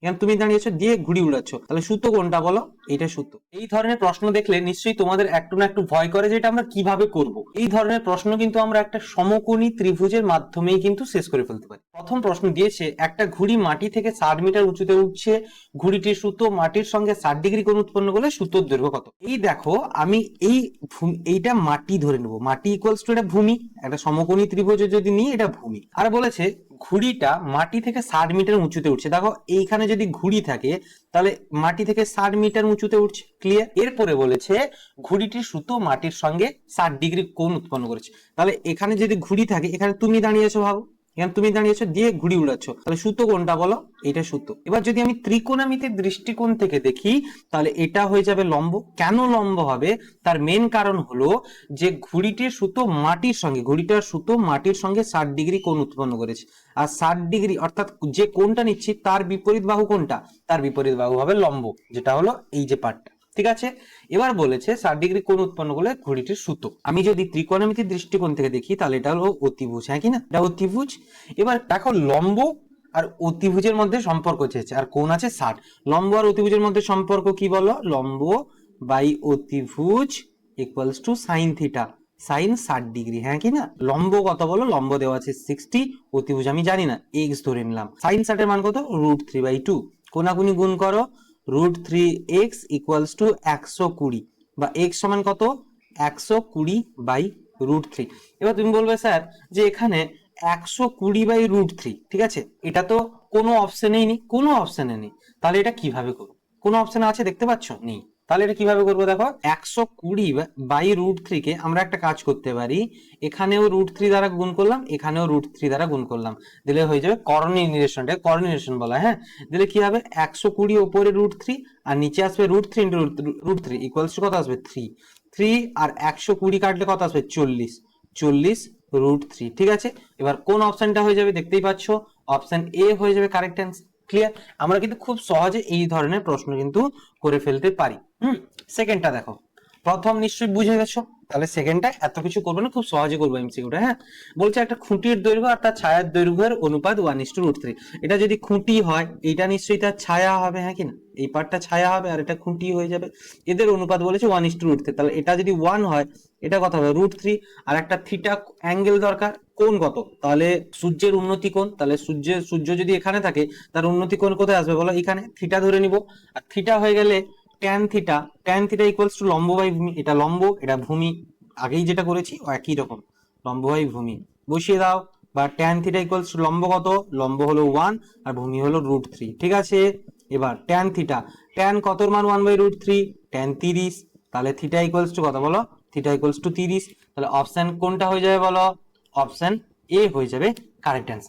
এখানে তুমি দাঁড়িয়েছো দিয়ে ঘুড়ি উড়াচ্ছ, তাহলে সুতো কোনটা বলো? এটা সুতো। এই ধরনের প্রশ্ন দেখলে নিশ্চয়ই তোমাদের একটু না একটু ভয় করে যে এটা আমরা কিভাবে করব। এই ধরনের প্রশ্ন কিন্তু আমরা একটা সমকোণী ত্রিভুজের মাধ্যমেই কিন্তু শেষ করে ফেলতে পারি। প্রথম প্রশ্ন দিয়েছে একটা ঘুড়ি মাটি থেকে 60 মিটার উঁচুতে উঠছে, ঘুড়িটির সুতো মাটির সঙ্গে 60 ডিগ্রি কোণ উৎপন্ন করলে সুতোর দৈর্ঘ্য কত? এই দেখো আমি এইটা মাটি ধরে নেবো, মাটি ইকুয়ালস টু এটা ভূমি, একটা সমকোণী ত্রিভুজ যদি নিই এটা ভূমি। আর বলেছে ঘুড়িটা মাটি থেকে 60 মিটার উঁচুতে উঠছে। দেখো এইখানে যদি ঘুড়ি থাকে তাহলে মাটি থেকে 60 মিটার উঁচুতে উঠছে, ক্লিয়ার। এরপরে বলেছে ঘুড়িটির সুতো মাটির সঙ্গে 60 ডিগ্রি কোণ উৎপন্ন করেছে। তাহলে এখানে যদি ঘুড়ি থাকে, এখানে তুমি দাঁড়িয়েছো, ভাবো এখানে তুমি দাঁড়িয়েছো দিয়ে ঘুড়ি উড়াচ্ছ, তাহলে সুতো কোনটা বলো? এটা সুতো। এবার যদি আমি ত্রিকোণমিতির দৃষ্টিকোণ থেকে দেখি তাহলে এটা হয়ে যাবে লম্ব। কেন লম্ব হবে? তার মেন কারণ হলো যে ঘুড়িটির সুতো মাটির সঙ্গে, ঘুড়িটার সুতো মাটির সঙ্গে 60 ডিগ্রি কোণ উৎপন্ন করেছে। আর 60 ডিগ্রি অর্থাৎ যে কোণটা নিচ্ছি তার বিপরীত বাহু কোনটা? তার বিপরীত বাহু হবে লম্ব, যেটা হলো এই যে পার্টটা, ঠিক আছে। এবার বলেছে 60 ডিগ্রি কোণ উৎপন্ন করলে ঘুড়িটির সুতো। আমি যদি ত্রিকোণমিতির দৃষ্টিকোণ থেকে দেখি তাহলে এটা হলো অতিভুজ, হ্যাঁ কি না? এটা অতিভুজ। এবার দেখো লম্ব আর অতিভুজের মধ্যে সম্পর্ক চেয়েছে, আর কোণ আছে 60। লম্ব আর অতিভুজের মধ্যে সম্পর্ক কি বলো? লম্ব বাই অতিভুজ equals to sine theta, sine 60 degree, হ্যাঁ কি না? লম্ব কত বলো? লম্ব দেওয়া আছে 60, অতিভুজ আমি জানি না, এক্স ধরে নিলাম। সাইন 60 এর মান কত? √3/2। কোনাকুনি গুণ করো, √3x ইকুয়ালস টু 120, বা x সমান কত? 120/√3। এবার তুমি বলবে স্যার যে এখানে 120/√3, ঠিক আছে, এটা তো কোনো অপশনেই নেই, কোনো অপশনে নেই, তাহলে এটা কিভাবে করবো? কোনো অপশন আছে দেখতে পাচ্ছ? নেই। তাহলে এটা কিভাবে করবো? দেখো 120/√3 কে আমরা একটা কাজ করতে পারি, এখানেও √3 দ্বারা গুণ করলাম, এখানেও √3 দ্বারা গুণ করলাম, দিলে হয়ে যাবে কর্ণী নিরসনটা, কর্ণী বলা, হ্যাঁ। দিলে কি হবে? 120 ওপরে √3 আর নিচে আসবে √3 ইন্টু √3 ইকুয়ালস টু কত আসবে? 3 আর 120 কাটলে কত আসবে? 40 √3, ঠিক আছে। এবার কোন অপশনটা হয়ে যাবে দেখতেই পাচ্ছ, অপশন এ হয়ে যাবে কারেক্ট অ্যান্সার, ক্লিয়ার। আমরা কিন্তু খুব সহজে এই ধরনের প্রশ্ন কিন্তু করে ফেলতে পারি। সেকেন্ডটা দেখো, প্রথম নিশ্চয়ই বুঝে গেছো, তাহলে সেকেন্ডটা এত কিছু করবো না, খুব সহজে করবো এমসিকিউটা, হ্যাঁ। বলছে একটা খুঁটির দৈর্ঘ্য আর তার ছায়ার দৈর্ঘ্যের অনুপাত 1:√3। এটা যদি খুঁটি হয় এটা নিশ্চয়ই তার ছায়া হবে, হ্যাঁ কি না? এই পার্টটা ছায়া হবে আর এটা খুঁটি হয়ে যাবে। এদের অনুপাত বলেছে 1:√3, তাহলে এটা যদি 1 হয় এটা কত হবে? √3। আর একটা থিটা অ্যাঙ্গেল দরকার, কোণ কত? তাহলে সূর্যের উন্নতি কোণ, তাহলে সূর্য যদি এখানে থাকে তার উন্নতি কোণ কোথায় আসবে বলো? এখানে। থিটা ধরে নিব, আর থিটা হয়ে গেলে tan থিটা ইকুয়ালস টু লম্ব বাই ভূমি। এটা লম্ব, এটা ভূমি, আগেই যেটা করেছি একই রকম, লম্ব বাই ভূমি বসিয়ে দাও। বা tan থিটা ইকুয়ালস টু লম্ব কত? লম্ব হলো 1 আর ভূমি হলো √3, ঠিক আছে। এবার tan থিটা, tan কতর মান 1/√3? tan 30, তাহলে থিটা ইকুয়ালস টু কত বলো? Theta equals to 30। তাহলে অপশন কোনটা হয়ে যাবে বলো? অপশন এ হয়ে যাবে কারেক্ট অ্যান্সার।